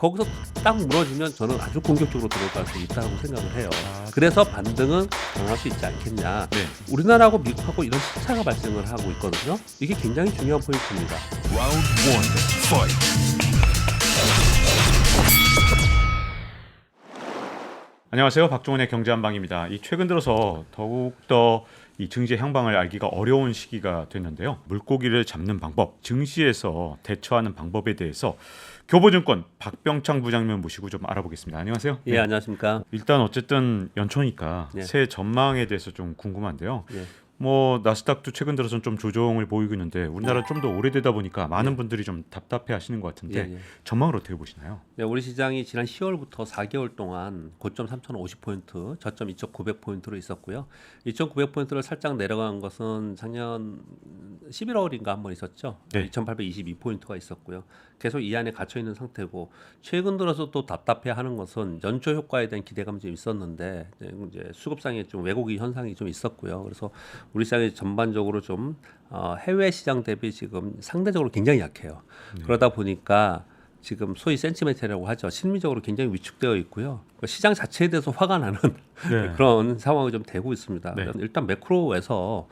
거기서 딱 무너지면 저는 아주 공격적으로 들어올 가능성이 있다고 생각을 해요. 그래서 반등은 강할 수 있지 않겠냐. 네. 우리나라하고 미국하고 이런 시차가 발생을 하고 있거든요. 이게 굉장히 중요한 포인트입니다. Round one, fight. 안녕하세요. 박종원의 경제한방입니다. 이 최근 들어서 더욱더 이 증시의 향방을 알기가 어려운 시기가 됐는데요. 물고기를 잡는 방법, 증시에서 대처하는 방법에 대해서 교보증권 박병창 부장님 모시고 좀 알아보겠습니다. 안녕하세요. 예, 안녕하십니까. 일단 어쨌든 연초니까 예. 새해 전망에 대해서 좀 궁금한데요. 예. 뭐 나스닥도 최근 들어서는 좀 조정을 보이고 있는데 우리나라는 좀 더 오래되다 보니까 많은 분들이 좀 답답해 하시는 것 같은데 예, 예. 전망을 어떻게 보시나요? 네, 우리 시장이 지난 10월부터 4개월 동안 고점 3,050포인트, 저점 2,900포인트로 있었고요. 2,900포인트를 살짝 내려간 것은 작년 11월인가 한번 있었죠. 네. 2,822포인트가 있었고요. 계속 이 안에 갇혀 있는 상태고, 최근 들어서 또 답답해하는 것은 연초 효과에 대한 기대감이 좀 있었는데 이제 수급상에 좀 왜곡이 현상이 좀 있었고요. 그래서 우리 시장이 전반적으로 좀 해외 시장 대비 지금 상대적으로 굉장히 약해요. 그러다 보니까 지금 소위 센티멘트라고 하죠. 심리적으로 굉장히 위축되어 있고요. 시장 자체에 대해서 화가 나는 네. 그런 상황이 좀 되고 있습니다. 네. 일단 매크로에서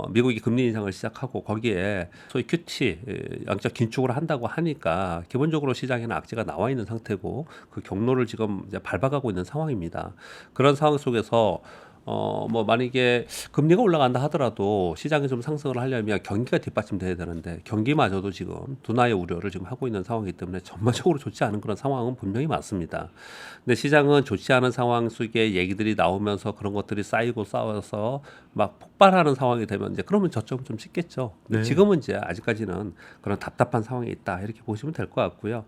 미국이 금리 인상을 시작하고 거기에 소위 QT 양적 긴축을 한다고 하니까 기본적으로 시장에는 악재가 나와 있는 상태고 그 경로를 지금 이제 밟아가고 있는 상황입니다. 그런 상황 속에서 뭐 만약에 금리가 올라간다 하더라도 시장이 좀 상승을 하려면 경기가 뒷받침돼야 되는데 경기마저도 지금 둔화의 우려를 지금 하고 있는 상황이기 때문에 전반적으로 좋지 않은 그런 상황은 분명히 맞습니다. 근데 시장은 좋지 않은 상황 속에 얘기들이 나오면서 그런 것들이 쌓이고 쌓여서 막 폭발하는 상황이 되면 이제 그러면 저점 좀 찍겠죠. 근데 네. 지금은 이제 아직까지는 그런 답답한 상황이 있다 이렇게 보시면 될 것 같고요.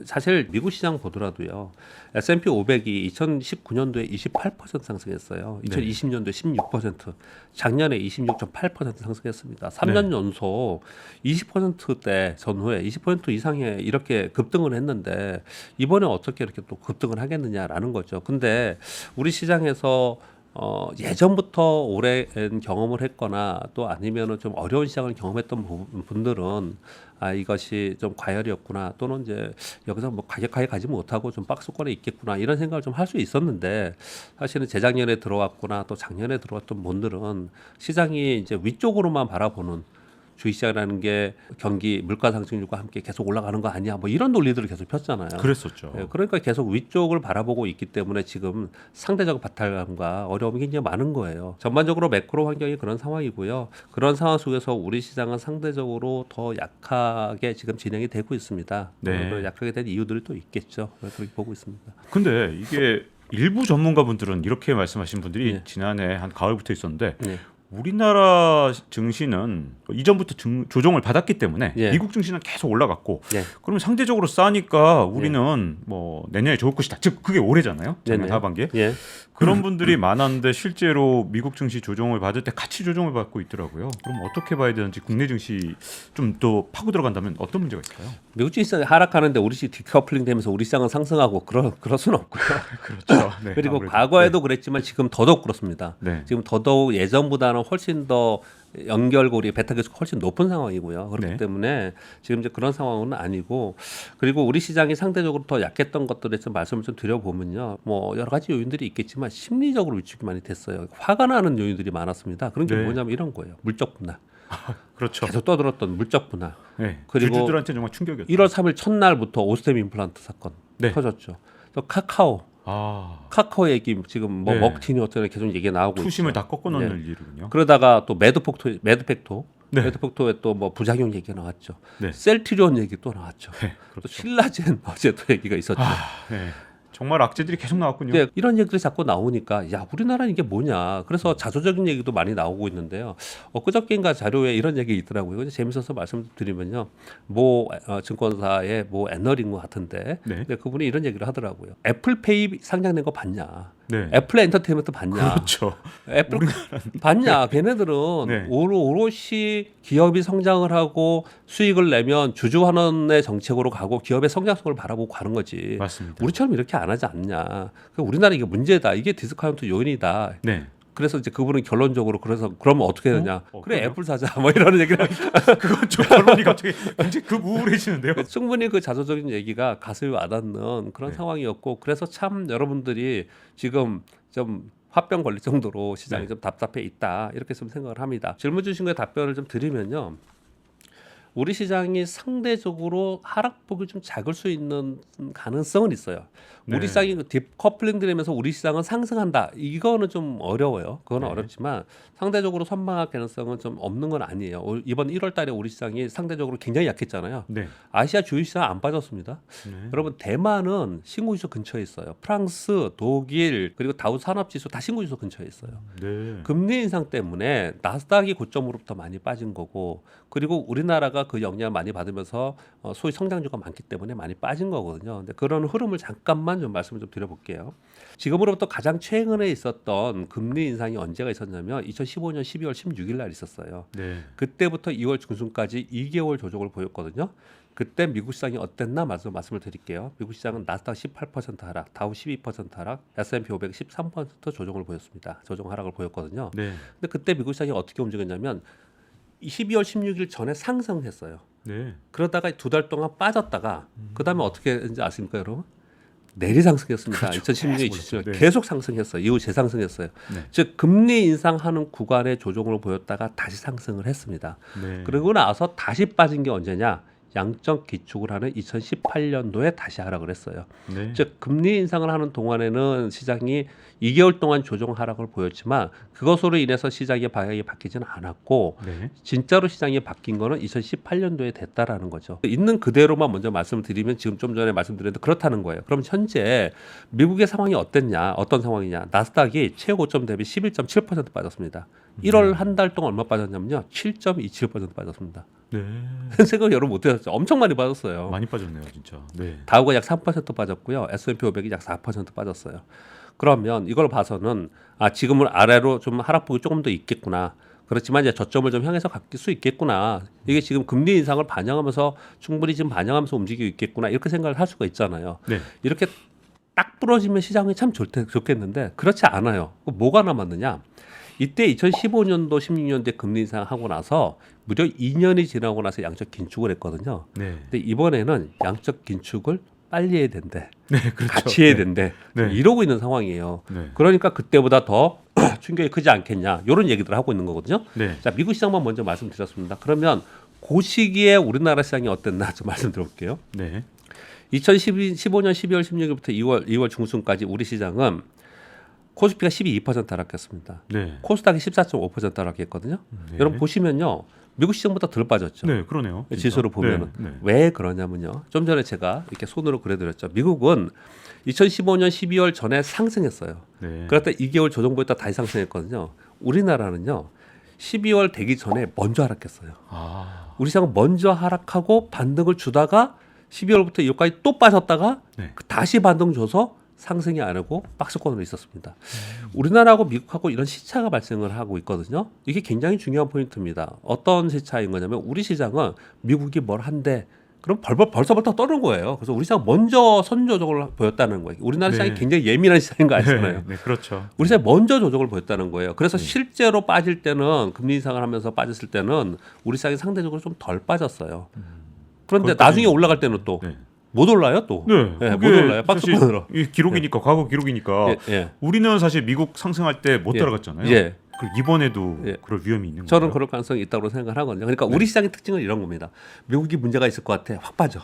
사실 미국 시장 보더라도요. S&P 500이 2019년도에 28% 상승했어요. 2020년도에 16%, 작년에 26.8% 상승했습니다. 3년 연속 20%대 전후에 20% 이상의 이렇게 급등을 했는데 이번에 어떻게 이렇게 또 급등을 하겠느냐라는 거죠. 근데 우리 시장에서 예전부터 오랜 경험을 했거나 또 아니면은 좀 어려운 시장을 경험했던 분들은 이것이 좀 과열이었구나 또는 이제 여기서 뭐 가격하게 가지 못하고 좀 박스권에 있겠구나 이런 생각을 좀 할 수 있었는데 사실은 재작년에 들어왔거나 또 작년에 들어왔던 분들은 시장이 이제 위쪽으로만 바라보는 주식시장이라는 게 경기 물가 상승률과 함께 계속 올라가는 거 아니야 뭐 이런 논리들을 계속 폈잖아요. 그랬었죠. 네, 그러니까 계속 위쪽을 바라보고 있기 때문에 지금 상대적 박탈감과 어려움이 굉장히 많은 거예요. 전반적으로 매크로 환경이 그런 상황이고요. 그런 상황 속에서 우리 시장은 상대적으로 더 약하게 지금 진행이 되고 있습니다. 네. 약하게 된 이유들이 또 있겠죠. 그렇게 보고 있습니다. 근데 이게 일부 전문가분들은 이렇게 말씀하신 분들이 네. 지난해 한 가을부터 있었는데 네. 우리나라 증시는 이전부터 조정을 받았기 때문에 예. 미국 증시는 계속 올라갔고 예. 그러면 상대적으로 싸니까 우리는 뭐 내년에 좋을 것이다. 즉 그게 올해잖아요. 작년 네네. 하반기에. 예. 그런 분들이 많았는데 실제로 미국 증시 조정을 받을 때 같이 조정을 받고 있더라고요. 그럼 어떻게 봐야 되는지 국내 증시 좀 더 파고 들어간다면 어떤 문제가 있을까요? 미국 주식시장이 하락하는데 우리 시장 디커플링 되면서 우리 시장은 상승하고 그럴 수는 없고요. 그렇죠. 네, 그리고 아무래도. 과거에도 그랬지만 지금 더더욱 그렇습니다. 네. 지금 더더욱 예전보다는 훨씬 더 연결고리 베타 계속 훨씬 높은 상황이고요. 그렇기 네. 때문에 지금 이제 그런 상황은 아니고 그리고 우리 시장이 상대적으로 더 약했던 것들에 좀 말씀을 좀 드려보면요. 뭐 여러 가지 요인들이 있겠지만 심리적으로 위축이 많이 됐어요. 화가 나는 요인들이 많았습니다. 그런 게 네. 뭐냐면 이런 거예요. 물적 분할. 그렇죠. 계속 떠들었던 물적 분할. 네. 그리고 주주들한테 정말 충격이었죠. 1월 3일 첫날부터 오스템 임플란트 사건 네. 터졌죠. 또 카카오 얘기 지금 뭐 네. 먹튀니 어쩌니 계속 얘기 나오고 투심을 있죠. 다 꺾어놓는 일이군요. 그러다가 또 매드팩토에 네. 또 뭐 부작용 얘기가 나왔죠. 네. 셀트리온 얘기 또 나왔죠. 네, 또 그렇죠. 신라젠 어제 또 얘기가 있었죠. 네. 정말 악재들이 계속 나왔군요. 네, 이런 얘기들이 자꾸 나오니까 야 우리나라는 이게 뭐냐. 그래서 자조적인 얘기도 많이 나오고 있는데요. 엊그저께인가 자료에 이런 얘기 있더라고요. 그래서 재밌어서 말씀드리면요. 모 증권사의 모 애널인 것 같은데 네. 근데 그분이 이런 얘기를 하더라고요. 애플페이 상장된 거 봤냐. 네. 애플 엔터테인먼트 봤냐. 그렇죠. 애플 봤냐. 걔네들은 네. 오롯이 기업이 성장을 하고 수익을 내면 주주환원의 정책으로 가고 기업의 성장성을 바라보고 가는 거지. 맞습니다. 우리처럼 이렇게 안 하지 않냐. 우리나라 이게 문제다. 이게 디스카운트 요인이다. 네. 그래서 이제 그분은 결론적으로 그래서 그러면 어떻게 해야 되냐? 그래 그래요? 애플 사자 뭐 이러는 얘기를 그건 좀 결론이 갑자기 굉장히 우울해지는데요. 충분히 그 자조적인 얘기가 가슴에 와닿는 그런 네. 상황이었고 그래서 참 여러분들이 지금 좀 화병 걸릴 정도로 시장이 네. 좀 답답해 있다 이렇게 좀 생각을 합니다. 질문 주신 거에 답변을 좀 드리면요. 우리 시장이 상대적으로 하락폭이 좀 작을 수 있는 가능성은 있어요. 우리 네. 시장이 딥커플링 되면서 우리 시장은 상승한다. 이거는 좀 어려워요. 그건 네. 어렵지만 상대적으로 선방할 가능성은 좀 없는 건 아니에요. 이번 1월 달에 우리 시장이 상대적으로 굉장히 약했잖아요. 네. 아시아 주요 시장 안 빠졌습니다. 네. 여러분 대만은 신고지수 근처에 있어요. 프랑스, 독일 그리고 다우 산업지수 다 신고지수 근처에 있어요. 네. 금리 인상 때문에 나스닥이 고점으로부터 많이 빠진 거고 그리고 우리나라가 그 영향을 많이 받으면서 소위 성장주가 많기 때문에 많이 빠진 거거든요. 근데 그런 흐름을 잠깐만 좀 말씀을 좀 드려볼게요. 지금으로부터 가장 최근에 있었던 금리 인상이 언제가 있었냐면 2015년 12월 16일 날 있었어요. 네. 그때부터 2월 중순까지 2개월 조정을 보였거든요. 그때 미국 시장이 어땠나 말씀을 드릴게요. 미국 시장은 나스닥 18% 하락, 다우 12% 하락, S&P 500 13% 조정을 보였습니다. 조정 하락을 보였거든요. 네. 근데 그때 미국 시장이 어떻게 움직였냐면 12월 16일 전에 상승했어요. 네. 그러다가 2달 동안 빠졌다가 그다음에 어떻게 했는지 아십니까, 여러분? 내리 상승했습니다. 그렇죠. 2016년, 계속 2017년 올랐죠. 네. 계속 상승했어요. 이후 재상승했어요. 네. 즉 금리 인상하는 구간의 조정을 보였다가 다시 상승을 했습니다. 네. 그러고 나서 다시 빠진 게 언제냐? 양적 기축을 하는 2018년도에 다시 하락을 했어요. 네. 즉 금리 인상을 하는 동안에는 시장이 2개월 동안 조정 하락을 보였지만 그것으로 인해서 시장의 방향이 바뀌지는 않았고 네. 진짜로 시장이 바뀐 거는 2018년도에 됐다라는 거죠. 있는 그대로만 먼저 말씀을 드리면 지금 좀 전에 말씀드렸는데 그렇다는 거예요. 그럼 현재 미국의 상황이 어땠냐? 어떤 상황이냐? 나스닥이 최고점 대비 11.7% 빠졌습니다. 1월 한 달 동안 얼마 빠졌냐면요. 7.27% 빠졌습니다. 네. 생각 여러분 못 하셨죠? 엄청 많이 빠졌어요. 많이 빠졌네요, 진짜. 네. 다우가 약 3% 빠졌고요. S&P 500이 약 4% 빠졌어요. 그러면 이걸 봐서는 지금은 아래로 좀 하락폭이 조금 더 있겠구나. 그렇지만 이제 저점을 좀 향해서 갈 수 있겠구나. 이게 지금 금리 인상을 반영하면서 충분히 지금 반영하면서 움직이고 있겠구나. 이렇게 생각을 할 수가 있잖아요. 네. 이렇게 딱 부러지면 시장이 참 좋겠는데 그렇지 않아요. 뭐가 남았느냐? 이때 2015년도, 16년도에 금리 인상하고 나서 무려 2년이 지나고 나서 양적 긴축을 했거든요. 네. 근데 이번에는 양적 긴축을 빨리 해야 된대. 네, 그렇죠. 같이 해야 된대. 네. 이러고 있는 상황이에요. 네. 그러니까 그때보다 더 충격이 크지 않겠냐. 이런 얘기들을 하고 있는 거거든요. 네. 자, 미국 시장만 먼저 말씀드렸습니다. 그러면 그 시기에 우리나라 시장이 어땠나 좀 말씀드려볼게요. 네. 2015년 12월 16일부터 2월 중순까지 우리 시장은 코스피가 12% 하락했습니다. 네. 코스닥이 14.5% 하락했거든요. 네. 여러분 보시면요. 미국 시장보다 덜 빠졌죠. 네, 그러네요. 진짜. 지수로 보면은 네. 네. 왜 그러냐면요. 좀 전에 제가 이렇게 손으로 그려드렸죠. 미국은 2015년 12월 전에 상승했어요. 네. 그랬다 2개월 조정 보였다 다시 상승했거든요. 우리나라는요. 12월 되기 전에 먼저 하락했어요. 아. 우리 시장은 먼저 하락하고 반등을 주다가 12월부터 2월까지 또 빠졌다가 네. 다시 반등 줘서 상승이 아니고 박스권으로 있었습니다. 우리나라하고 미국하고 이런 시차가 발생을 하고 있거든요. 이게 굉장히 중요한 포인트입니다. 어떤 시차인 거냐면 우리 시장은 미국이 뭘 한대 그럼 벌써부터 떠는 거예요. 그래서 우리 시장 먼저 선조정을 보였다는 거예요. 우리나라 시장이 네. 굉장히 예민한 시장인 거 아시잖아요. 네, 네, 그렇죠. 우리 시장이 먼저 조정을 보였다는 거예요. 그래서 실제로 빠질 때는 금리 인상을 하면서 빠졌을 때는 우리 시장이 상대적으로 좀 덜 빠졌어요. 그런데 거기까지- 나중에 올라갈 때는 또 못 네. 올라요 또. 네, 못 그게 올라요. 사실 박스권으로. 이 기록이니까 과거 기록이니까 예, 예. 우리는 사실 미국 상승할 때 못 예. 따라갔잖아요. 예. 그리고 이번에도 예. 그럴 위험이 있는 저는 거예요. 그럴 가능성이 있다고 생각을 하거든요. 그러니까 우리 시장의 특징은 이런 겁니다. 미국이 문제가 있을 것 같아. 확 빠져.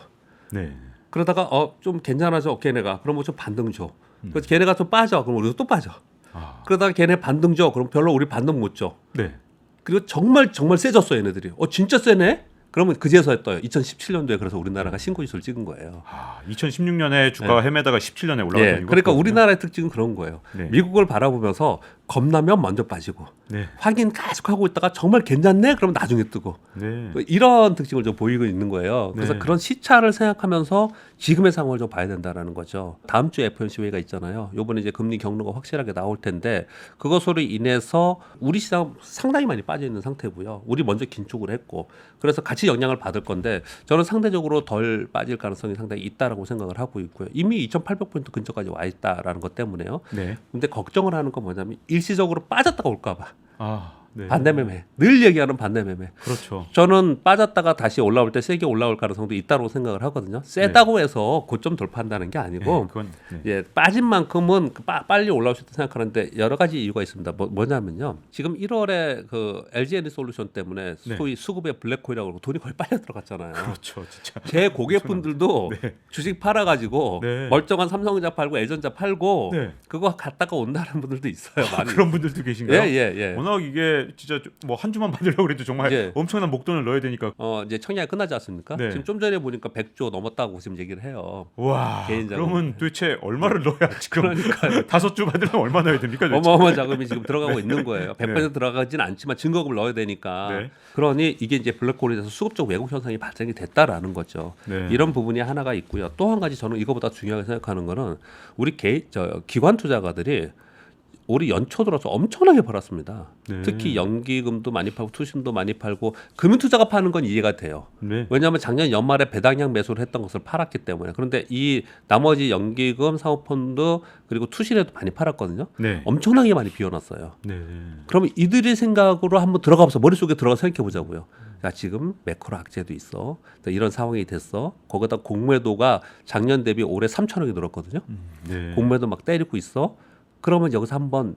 네. 그러다가 좀 괜찮아져. 걔네가. 그러면 좀 반등 줘. 그래서 걔네가 좀 빠져. 그럼 우리도 또 빠져. 아. 그러다가 걔네 반등 줘. 그럼 별로 우리 반등 못 줘. 네. 그리고 정말 세졌어 얘네들이. 진짜 세네. 그러면 그제서야 떠요. 2017년도에 그래서 우리나라가 신고지수를 찍은 거예요. 2016년에 주가가 헤매다가 17년에 올라갔던 예, 이유가 그러니까 그거군요. 우리나라의 특징은 그런 거예요. 네. 미국을 바라보면서 겁나면 먼저 빠지고 네. 확인 계속 하고 있다가 정말 괜찮네? 그러면 나중에 뜨고 네. 이런 특징을 좀 보이고 있는 거예요. 그래서 네. 그런 시차를 생각하면서 지금의 상황을 좀 봐야 된다라는 거죠. 다음 주에 FOMC 회의가 있잖아요. 이번에 이제 금리 경로가 확실하게 나올 텐데 그것으로 인해서 우리 시장 상당히 많이 빠져 있는 상태고요. 우리 먼저 긴축을 했고 그래서 같이 영향을 받을 건데 저는 상대적으로 덜 빠질 가능성이 상당히 있다라고 생각을 하고 있고요. 이미 2,800포인트 근처까지 와 있다라는 것 때문에요. 네. 근데 걱정을 하는 건 뭐냐면 일시적으로 빠졌다가 올까봐 네. 반대매매 늘 얘기하는 반대매매. 그렇죠. 저는 빠졌다가 다시 올라올 때 세게 올라올 가능성도 있다고 생각을 하거든요. 세다고 해서 고점 돌파한다는 게 아니고 네, 그건 네. 예, 빠진 만큼은 빨리 올라올 수 있다고 생각하는데 여러 가지 이유가 있습니다. 뭐냐면요. 지금 1월에 그 LG 에너지솔루션 때문에 네. 소위 수급의 블랙홀이라고 그러고 돈이 거의 빨려 들어갔잖아요. 그렇죠, 진짜. 제 고객분들도 네. 주식 팔아가지고 네. 멀쩡한 삼성전자 팔고 LG전자 팔고 네. 그거 갔다가 온다는 분들도 있어요. 많이. 그런 분들도 계신가요? 예. 워낙 이게 진짜 뭐 한 주만 받으려고 그래도 정말 예. 엄청난 목돈을 넣어야 되니까. 이제 청약이 끝나지 않습니까? 네. 지금 좀 전에 보니까 100조 넘었다고 지금 얘기를 해요. 와, 개인적으로. 그러면 도대체 얼마를 넣어야 지금 그러니까요. 5주 받으려면 얼마 넣어야 됩니까? 도대체? 어마어마한 자금이 지금 들어가고 네. 있는 거예요. 100% 네. 들어가진 않지만 증거금을 넣어야 되니까. 네. 그러니 이게 이제 블랙홀에 대해서 수급적 왜곡 현상이 발생이 됐다라는 거죠. 네. 이런 부분이 하나가 있고요. 또 한 가지 저는 이거보다 중요하게 생각하는 거는 우리 기관 투자가들이 올해 연초 들어서 엄청나게 벌었습니다. 네. 특히 연기금도 많이 팔고 투신도 많이 팔고 금융투자가 파는 건 이해가 돼요. 네. 왜냐하면 작년 연말에 배당량 매수를 했던 것을 팔았기 때문에. 그런데 이 나머지 연기금, 사모펀드 그리고 투신에도 많이 팔았거든요. 네. 엄청나게 많이 비워놨어요. 네. 그러면 이들의 생각으로 한번 들어가서 머릿속에 들어가 생각해 보자고요. 야, 지금 매크로 악재도 있어. 이런 상황이 됐어. 거기다 공매도가 작년 대비 올해 3천억이 늘었거든요. 네. 공매도 막 때리고 있어. 그러면 여기서 한번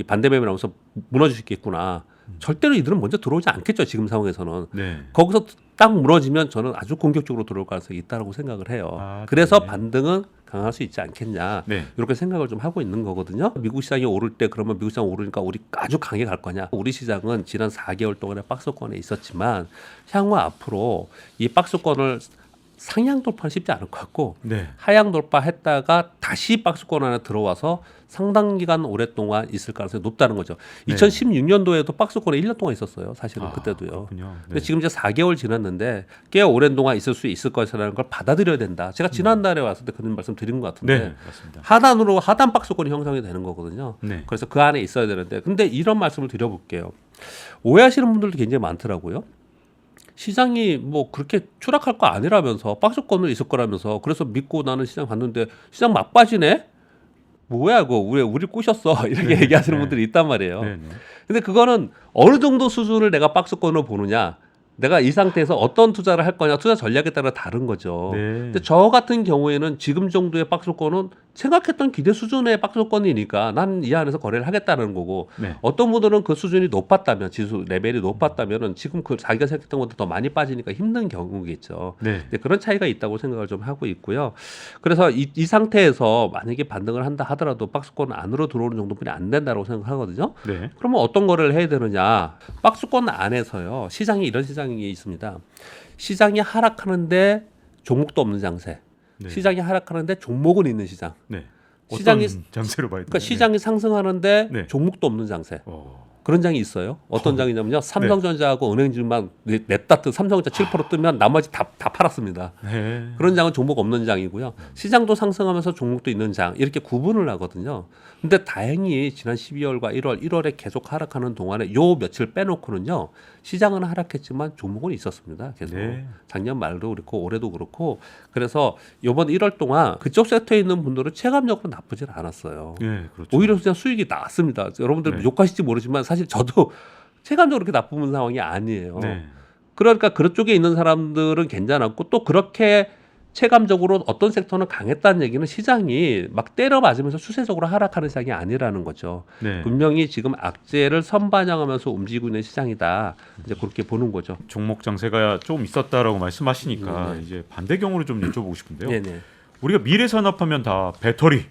반대매매 나오면서 무너질 수 있겠구나. 절대로 이들은 먼저 들어오지 않겠죠. 지금 상황에서는. 네. 거기서 딱 무너지면 저는 아주 공격적으로 들어올 가능성이 있다고 생각을 해요. 그래서 네. 반등은 강할 수 있지 않겠냐. 네. 이렇게 생각을 좀 하고 있는 거거든요. 미국 시장이 오를 때 그러면 미국 시장 오르니까 우리 아주 강하게 갈 거냐. 우리 시장은 지난 4개월 동안에 박스권에 있었지만 향후 앞으로 이 박스권을 상향 돌파는 쉽지 않을 것 같고 네. 하향 돌파했다가 다시 박스권 안에 들어와서 상당 기간 오랫동안 있을 가능성이 높다는 거죠. 네. 2016년도에도 박스권에 1년 동안 있었어요. 사실은 그때도요. 그렇군요. 네. 근데 지금 이제 4개월 지났는데 꽤 오랜 동안 있을 수 있을 것이라는 걸 받아들여야 된다. 제가 지난달에 왔을 때 그런 말씀 드린 것 같은데 네, 맞습니다. 하단 박스권이 형성이 되는 거거든요. 네. 그래서 그 안에 있어야 되는데 근데 이런 말씀을 드려볼게요. 오해하시는 분들도 굉장히 많더라고요. 시장이 뭐 그렇게 추락할 거 아니라면서 박스권을 있을 거라면서 그래서 믿고 나는 시장 갔는데 시장 막 빠지네? 뭐야 그거 우리 꼬셨어 이렇게 네, 얘기하시는 네. 분들이 있단 말이에요. 네, 네. 근데 그거는 어느 정도 수준을 내가 박스권으로 보느냐 내가 이 상태에서 어떤 투자를 할 거냐 투자 전략에 따라 다른 거죠. 네. 근데 저 같은 경우에는 지금 정도의 박스권은 생각했던 기대 수준의 박스권이니까 난 이 안에서 거래를 하겠다는 거고 네. 어떤 분들은 그 수준이 높았다면 지수 레벨이 높았다면은 지금 그 자기가 생각했던 것보다 더 많이 빠지니까 힘든 경우겠죠. 네. 근데 그런 차이가 있다고 생각을 좀 하고 있고요. 그래서 이 상태에서 만약에 반등을 한다 하더라도 박스권 안으로 들어오는 정도뿐이 안 된다고 생각하거든요. 네. 그러면 어떤 거를 해야 되느냐? 박스권 안에서요. 시장이 이런 시장이 있습니다. 시장이 하락하는데 종목도 없는 장세. 네. 시장이 하락하는데 종목은 있는 시장. 네. 시장이 어떤 장세로 봐야 되나요? 그러니까 시장이 상승하는데 네. 종목도 없는 장세. 어. 그런 장이 있어요. 어떤 장이냐면요. 삼성전자하고 은행주만 냈다 뜨 삼성전자 7% 뜨면 나머지 다 팔았습니다. 네. 그런 장은 종목 없는 장이고요. 시장도 상승하면서 종목도 있는 장 이렇게 구분을 하거든요. 근데 다행히 지난 12월과 1월에 계속 하락하는 동안에 요 며칠 빼놓고는요. 시장은 하락했지만 종목은 있었습니다. 계속 네. 작년 말도 그렇고 올해도 그렇고 그래서 이번 1월 동안 그쪽 섹터에 있는 분들은 체감적으로 나쁘진 않았어요. 네, 그렇죠. 오히려 그냥 수익이 났습니다. 여러분들 네. 욕하실지 모르지만 사실 저도 체감적으로 그렇게 나쁜 상황이 아니에요. 네. 그러니까 그쪽에 있는 사람들은 괜찮았고 또 그렇게 체감적으로 어떤 섹터는 강했다는 얘기는 시장이 막 때려 맞으면서 수세적으로 하락하는 시장이 아니라는 거죠. 네. 분명히 지금 악재를 선반영하면서 움직이고 있는 시장이다. 이제 그렇게 보는 거죠. 종목 장세가 좀 있었다라고 말씀하시니까 네. 이제 반대 경우를 좀 여쭤보고 싶은데요. 네네. 우리가 미래 산업하면 다 배터리,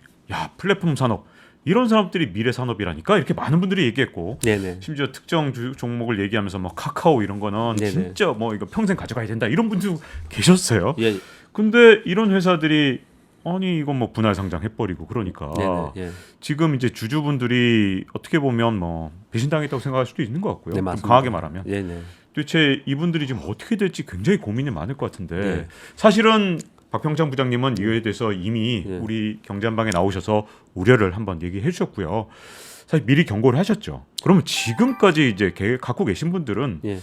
플랫폼 산업 이런 산업들이 미래 산업이라니까 이렇게 많은 분들이 얘기했고 네네. 심지어 특정 종목을 얘기하면서 뭐 카카오 이런 거는 네네. 진짜 뭐 이거 평생 가져가야 된다 이런 분도 계셨어요. 예. 근데 이런 회사들이 아니 이건 뭐 분할 상장해버리고 그러니까 네네. 예. 지금 이제 주주분들이 어떻게 보면 뭐 배신당했다고 생각할 수도 있는 것 같고요. 네, 좀 맞습니다. 강하게 말하면 네네. 도대체 이분들이 지금 어떻게 될지 굉장히 고민이 많을 것 같은데 네. 사실은 박평창 부장님은 이거에 대해서 이미 네. 우리 경제한방에 나오셔서 우려를 한번 얘기해 주셨고요. 사실 미리 경고를 하셨죠. 그러면 지금까지 이제 갖고 계신 분들은 예.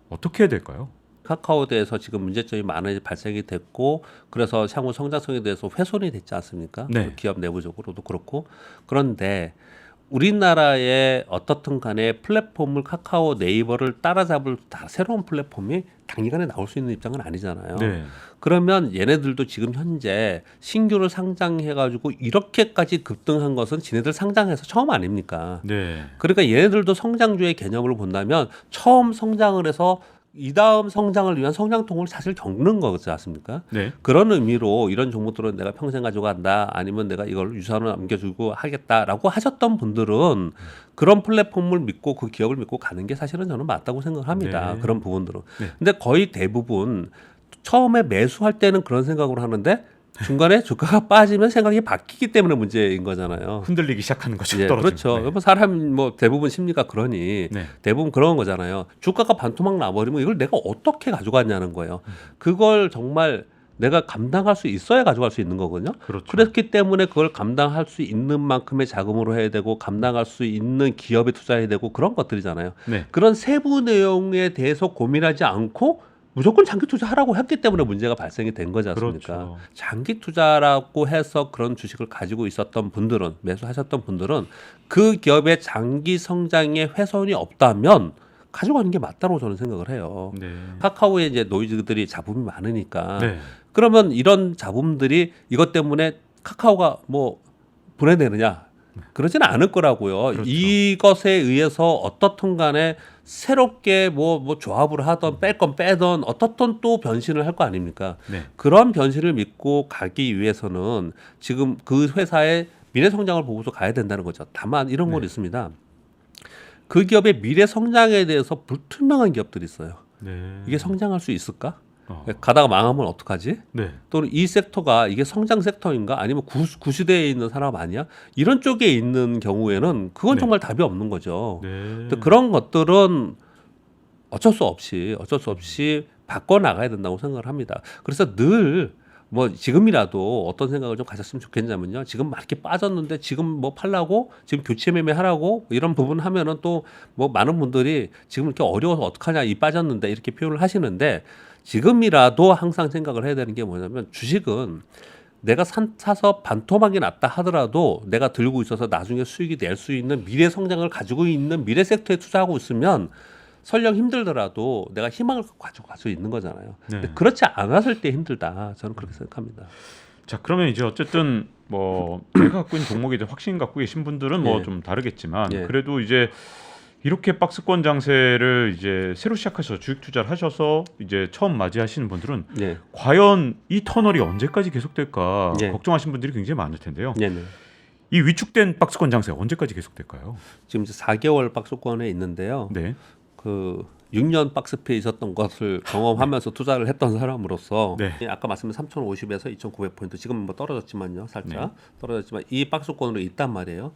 어떻게 해야 될까요? 카카오에 대해서 지금 문제점이 많이 발생이 됐고 그래서 향후 성장성에 대해서 훼손이 됐지 않습니까? 네. 기업 내부적으로도 그렇고 그런데 우리나라의 어떻든 간에 플랫폼을 카카오 네이버를 따라잡을 새로운 플랫폼이 단기간에 나올 수 있는 입장은 아니잖아요. 네. 그러면 얘네들도 지금 현재 신규를 상장해가지고 이렇게까지 급등한 것은 지네들 상장해서 처음 아닙니까? 네. 그러니까 얘네들도 성장주의 개념으로 본다면 처음 성장을 해서 이 다음 성장을 위한 성장통을 사실 겪는 거지 않습니까? 네. 그런 의미로 이런 종목들은 내가 평생 가지고 간다 아니면 내가 이걸 유산으로 남겨주고 하겠다라고 하셨던 분들은 그런 플랫폼을 믿고 그 기업을 믿고 가는 게 사실은 저는 맞다고 생각을 합니다. 네. 그런 부분들은. 네. 근데 거의 대부분 처음에 매수할 때는 그런 생각으로 하는데 중간에 주가가 빠지면 생각이 바뀌기 때문에 문제인 거잖아요. 흔들리기 시작하는 거죠. 예, 떨어지면. 그렇죠. 네. 뭐 사람 뭐 대부분 심리가 그러니 네. 대부분 그런 거잖아요. 주가가 반토막 나버리면 이걸 내가 어떻게 가져갔냐는 거예요. 그걸 정말 내가 감당할 수 있어야 가져갈 수 있는 거거든요. 그렇죠. 그렇기 때문에 그걸 감당할 수 있는 만큼의 자금으로 해야 되고 감당할 수 있는 기업에 투자해야 되고 그런 것들이잖아요. 네. 그런 세부 내용에 대해서 고민하지 않고 무조건 장기 투자하라고 했기 때문에 문제가 발생이 된 거지 않습니까? 그렇죠. 장기 투자라고 해서 그런 주식을 가지고 있었던 분들은 매수하셨던 분들은 그 기업의 장기 성장에 훼손이 없다면 가져가는 게 맞다고 저는 생각을 해요. 네. 카카오에 이제 노이즈들이 자본이 많으니까 네. 그러면 이런 자본들이 이것 때문에 카카오가 뭐 분해되느냐? 그러지는 않을 거라고요. 그렇죠. 이것에 의해서 어떻든 간에 새롭게 뭐 조합을 하던 뺄 건 빼던 어떻든 또 변신을 할 거 아닙니까? 네. 그런 변신을 믿고 가기 위해서는 지금 그 회사의 미래 성장을 보고서 가야 된다는 거죠. 다만 이런 건 있습니다. 그 기업의 미래 성장에 대해서 불투명한 기업들이 있어요. 네. 이게 성장할 수 있을까? 어. 가다가 망하면 어떡하지? 네. 또는 이 섹터가 이게 성장 섹터인가 아니면 구시대에 있는 사람 아니야? 이런 쪽에 있는 경우에는 그건 네. 정말 답이 없는 거죠. 네. 근데 그런 것들은 어쩔 수 없이 바꿔 나가야 된다고 생각을 합니다. 그래서 늘 뭐 지금이라도 어떤 생각을 좀 가졌으면 좋겠냐면요. 지금 막 이렇게 빠졌는데 지금 뭐 팔라고 지금 교체 매매하라고 이런 부분 하면은 또 뭐 많은 분들이 지금 이렇게 어려워서 어떡하냐 이 빠졌는데 이렇게 표현을 하시는데 지금이라도 항상 생각을 해야 되는 게 뭐냐면 주식은 내가 사서 반토막이 났다 하더라도 내가 들고 있어서 나중에 수익이 낼 수 있는 미래 성장을 가지고 있는 미래 섹터에 투자하고 있으면 설령 힘들더라도 내가 희망을 가지고 갈 수 있는 거잖아요. 네. 근데 그렇지 않았을 때 힘들다. 저는 그렇게 생각합니다. 자, 그러면 이제 어쨌든 뭐 내가 갖고 있는 종목에 대해 확신 갖고 계신 분들은 뭐 예. 좀 다르겠지만 예. 그래도 이제 이렇게 박스권 장세를 이제 새로 시작하셔서 주식 투자를 하셔서 이제 처음 맞이하시는 분들은 네, 과연 이 터널이 언제까지 계속될까 예. 걱정하시는 분들이 굉장히 많을 텐데요. 네, 네. 이 위축된 박스권 장세 언제까지 계속될까요? 지금 이제 4개월 박스권에 있는데요. 네. 그 6년 박스피에 있었던 것을 경험하면서 투자를 했던 사람으로서 네. 아까 말씀드린 3,050에서 2,900포인트 지금 뭐 떨어졌지만요 살짝 네. 떨어졌지만 이 박스권으로 있단 말이에요.